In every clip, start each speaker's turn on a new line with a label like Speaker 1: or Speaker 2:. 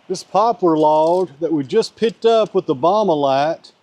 Speaker 1: This poplar log that we just picked up with the Bomb-A-Lat.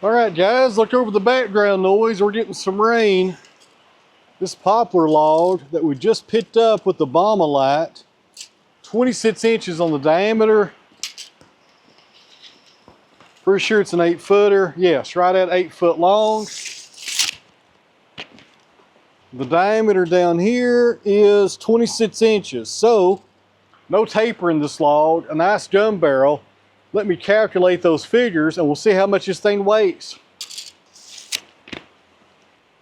Speaker 1: All right, guys, look over the background noise. We're getting some rain. This poplar log that we just picked up with the bomber light, 26 inches on the diameter. Pretty sure it's an 8-footer. Yes, right at 8 foot long. The diameter down here is 26 inches. So, no taper in this log, a nice gun barrel. Let me calculate those figures and we'll see how much this thing weighs.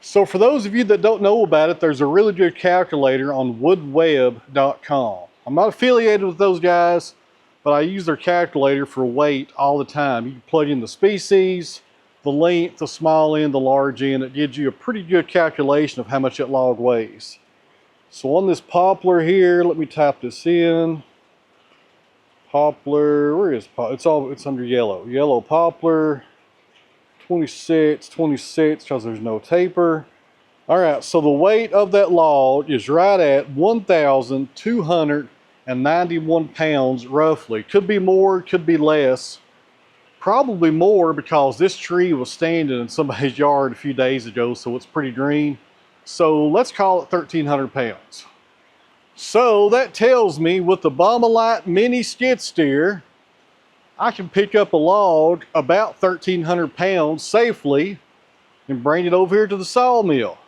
Speaker 1: So for those of you that don't know about it, there's a really good calculator on woodweb.com. I'm not affiliated with those guys, but I use their calculator for weight all the time. You can plug in the species, the length, the small end, the large end. It gives you a pretty good calculation of how much that log weighs. So on this poplar here, let me type this in. Poplar, where is poplar? It's under yellow. Yellow poplar, 26 because there's no taper. All right, so the weight of that log is right at 1,291 pounds roughly. Could be more, could be less. Probably more because this tree was standing in somebody's yard a few days ago, so it's pretty green. So let's call it 1,300 pounds. So that tells me with the Bomber-Lite mini skid steer, I can pick up a log about 1,300 pounds safely and bring it over here to the sawmill.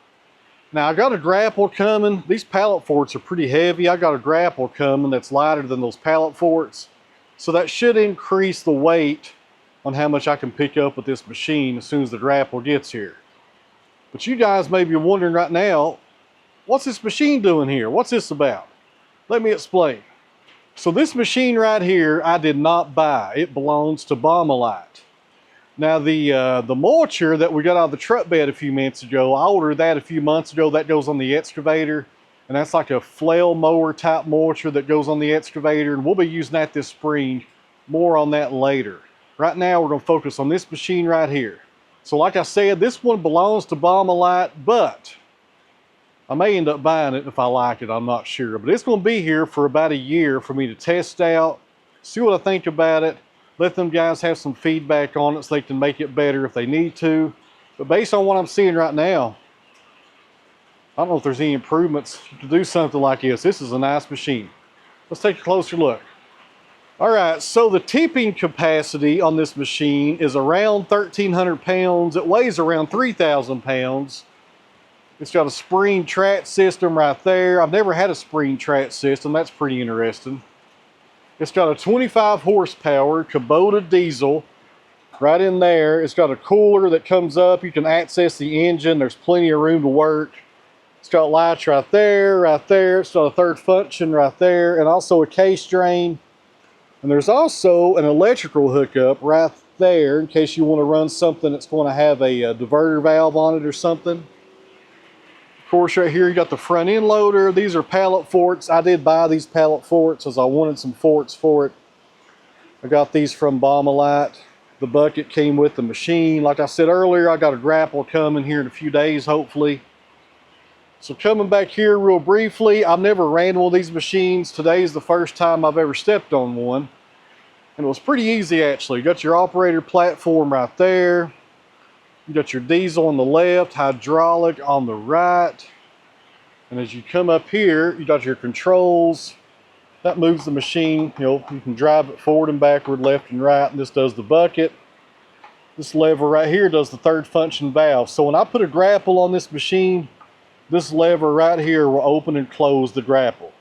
Speaker 1: Now I got a grapple coming. These pallet forts are pretty heavy. I got a grapple coming that's lighter than those pallet forts. So that should increase the weight on how much I can pick up with this machine as soon as the grapple gets here. But you guys may be wondering right now, what's this machine doing here? What's this about? Let me explain. So this machine right here, I did not buy. It belongs to Bomber-Lite. Now the mulcher that we got out of the truck bed a few minutes ago, I ordered that a few months ago. That goes on the excavator. And that's like a flail mower type mulcher that goes on the excavator. And we'll be using that this spring. More on that later. Right now we're going to focus on this machine right here. So like I said, this one belongs to Bomber-Lite, but I may end up buying it if I like it, I'm not sure. But it's going to be here for about a year for me to test out, see what I think about it, let them guys have some feedback on it so they can make it better if they need to. But based on what I'm seeing right now, I don't know if there's any improvements to do something like this. This is a nice machine. Let's take a closer look. All right, so the tipping capacity on this machine is around 1,300 pounds. It weighs around 3,000 pounds. It's got a spring track system right there. I've never had a spring track system. That's pretty interesting. It's got a 25 horsepower Kubota diesel right in there. It's got a cooler that comes up. You can access the engine. There's plenty of room to work. It's got lights right there, right there. It's got a third function right there, and also a case drain. And there's also an electrical hookup right there in case you want to run something that's going to have a diverter valve on it or something. Of course, right here you got the front end loader. These are pallet forts. I did buy these pallet forts as I wanted some forts for it. I got these from Bomber-Lite. The bucket came with the machine. Like I said earlier, I got a grapple coming here in a few days, hopefully. So coming back here real briefly, I've never ran one of these machines. Today is the first time I've ever stepped on one. And it was pretty easy actually. You got your operator platform right there. You got your diesel on the left, hydraulic on the right. And as you come up here, you got your controls. That moves the machine. You can drive it forward and backward, left and right, and this does the bucket. This lever right here does the third function valve. So when I put a grapple on this machine, this lever right here will open and close the grapple.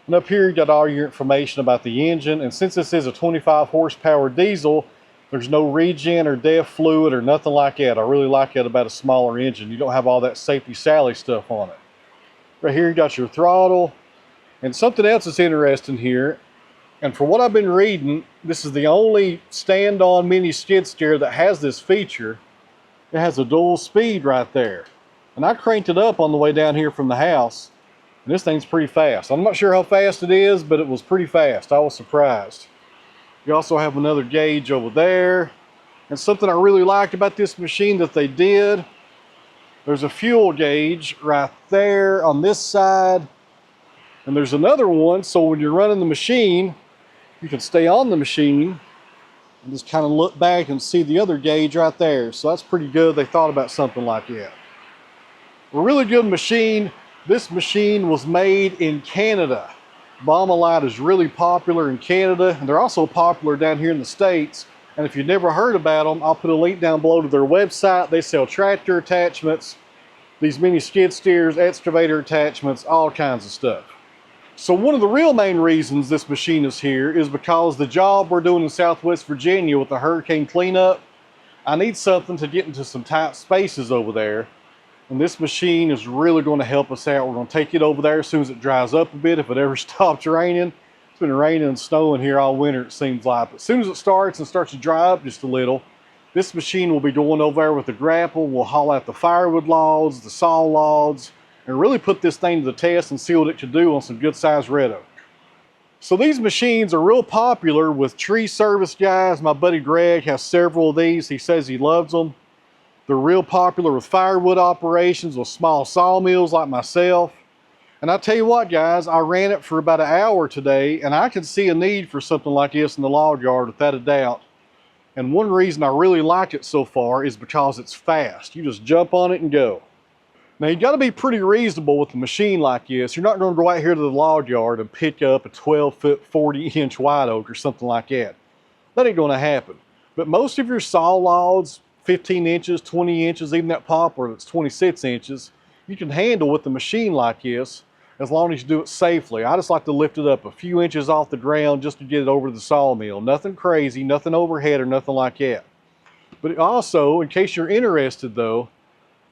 Speaker 1: And up here you got all your information about the engine. And since this is a 25 horsepower diesel, there's no regen or DEF fluid or nothing like that. I really like that about a smaller engine. You don't have all that safety Sally stuff on it. Right here you got your throttle. And something else that's interesting here, and for what I've been reading, this is the only stand-on mini skid steer that has this feature. It has a dual speed right there. And I cranked it up on the way down here from the house. And this thing's pretty fast. I'm not sure how fast it is, but it was pretty fast. I was surprised. You also have another gauge over there. And something I really liked about this machine that they did, there's a fuel gauge right there on this side. And there's another one, so when you're running the machine, you can stay on the machine And just kind of look back and see the other gauge right there. So that's pretty good. They thought about something like that. A really good machine. This machine was made in Canada. Bommalite is really popular in Canada, and they're also popular down here in the States. And if you've never heard about them, I'll put a link down below to their website. They sell tractor attachments, these mini skid steers, excavator attachments, all kinds of stuff. So one of the real main reasons this machine is here is because the job we're doing in Southwest Virginia with the hurricane cleanup, I need something to get into some tight spaces over there. And this machine is really going to help us out. We're going to take it over there as soon as it dries up a bit, if it ever stops raining. It's been raining and snowing here all winter, it seems like. But as soon as it starts to dry up just a little, this machine will be going over there with the grapple. We'll haul out the firewood logs, the saw logs, and really put this thing to the test and see what it can do on some good sized red oak. So these machines are real popular with tree service guys. My buddy Greg has several of these. He says he loves them. They're real popular with firewood operations, with small sawmills like myself. And I tell you what, guys, I ran it for about an hour today, and I can see a need for something like this in the log yard without a doubt. And one reason I really like it so far is because it's fast. You just jump on it and go. Now you got to be pretty reasonable with a machine like this. You're not going to go out here to the log yard and pick up a 12-foot, 40-inch white oak or something like that. That ain't going to happen. But most of your saw logs, 15 inches, 20 inches, even that poplar that's 26 inches, you can handle with a machine like this as long as you do it safely. I just like to lift it up a few inches off the ground just to get it over to the sawmill. Nothing crazy, nothing overhead or nothing like that. But also, in case you're interested though,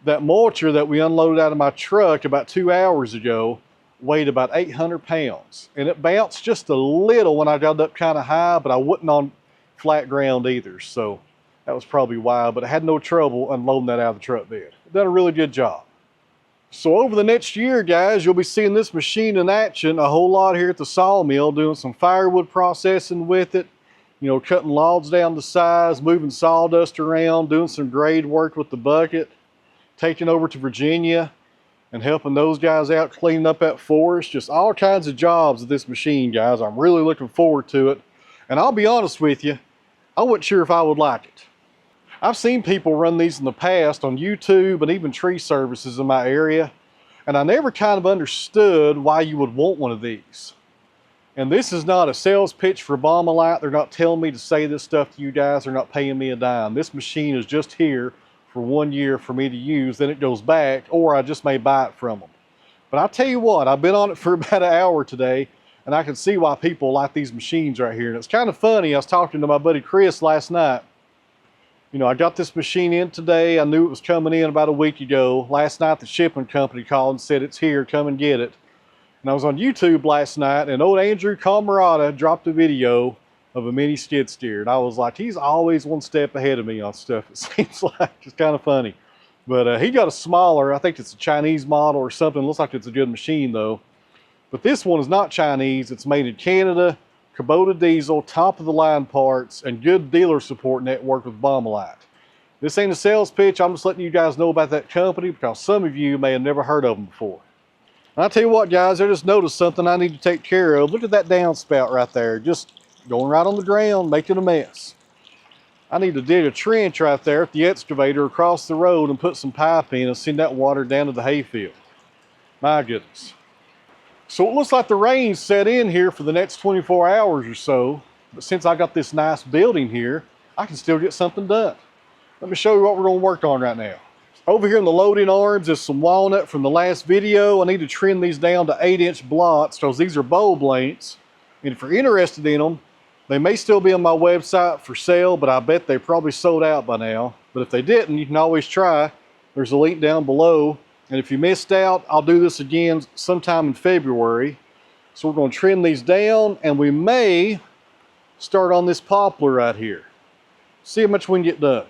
Speaker 1: that mulcher that we unloaded out of my truck about 2 hours ago weighed about 800 pounds. And it bounced just a little when I got it up kind of high, but I wasn't on flat ground either. So that was probably why, but I had no trouble unloading that out of the truck bed. It done a really good job. So over the next year, guys, you'll be seeing this machine in action a whole lot here at the sawmill, doing some firewood processing with it, you know, cutting logs down to size, moving sawdust around, doing some grade work with the bucket, taking over to Virginia and helping those guys out cleaning up that forest. Just all kinds of jobs with this machine, guys. I'm really looking forward to it. And I'll be honest with you, I wasn't sure if I would like it. I've seen people run these in the past on YouTube and even tree services in my area, and I never kind of understood why you would want one of these. And this is not a sales pitch for Bommalite. They're not telling me to say this stuff to you guys. They're not paying me a dime. This machine is just here for 1 year for me to use, then it goes back, or I just may buy it from them. But I tell you what, I've been on it for about an hour today, and I can see why people like these machines right here. And it's kind of funny, I was talking to my buddy Chris last night. You know, I got this machine in today. I knew it was coming in about a week ago. Last night, the shipping company called and said, it's here, come and get it. And I was on YouTube last night, and old Andrew Camarada dropped a video of a mini skid steer. And I was like, he's always one step ahead of me on stuff, it seems like. It's kind of funny. But he got a smaller, I think it's a Chinese model or something. Looks like it's a good machine, though. But this one is not Chinese. It's made in Canada. Kubota diesel, top of the line parts, and good dealer support network with Bommalite. This ain't a sales pitch. I'm just letting you guys know about that company because some of you may have never heard of them before. And I'll tell you what, guys, I just noticed something I need to take care of. Look at that downspout right there, just going right on the ground, making a mess. I need to dig a trench right there at the excavator across the road and put some pipe in and send that water down to the hayfield. My goodness. So it looks like the rain set in here for the next 24 hours or so, but since I got this nice building here, I can still get something done. Let me show you what we're going to work on right now. Over here in the loading arms is some walnut from the last video. I need to trim these down to 8-inch blocks because these are bulb lengths. And if you're interested in them, they may still be on my website for sale, but I bet they probably sold out by now. But if they didn't, you can always try. There's a link down below. And if you missed out, I'll do this again sometime in February. So we're going to trim these down, and we may start on this poplar right here. See how much we can get done.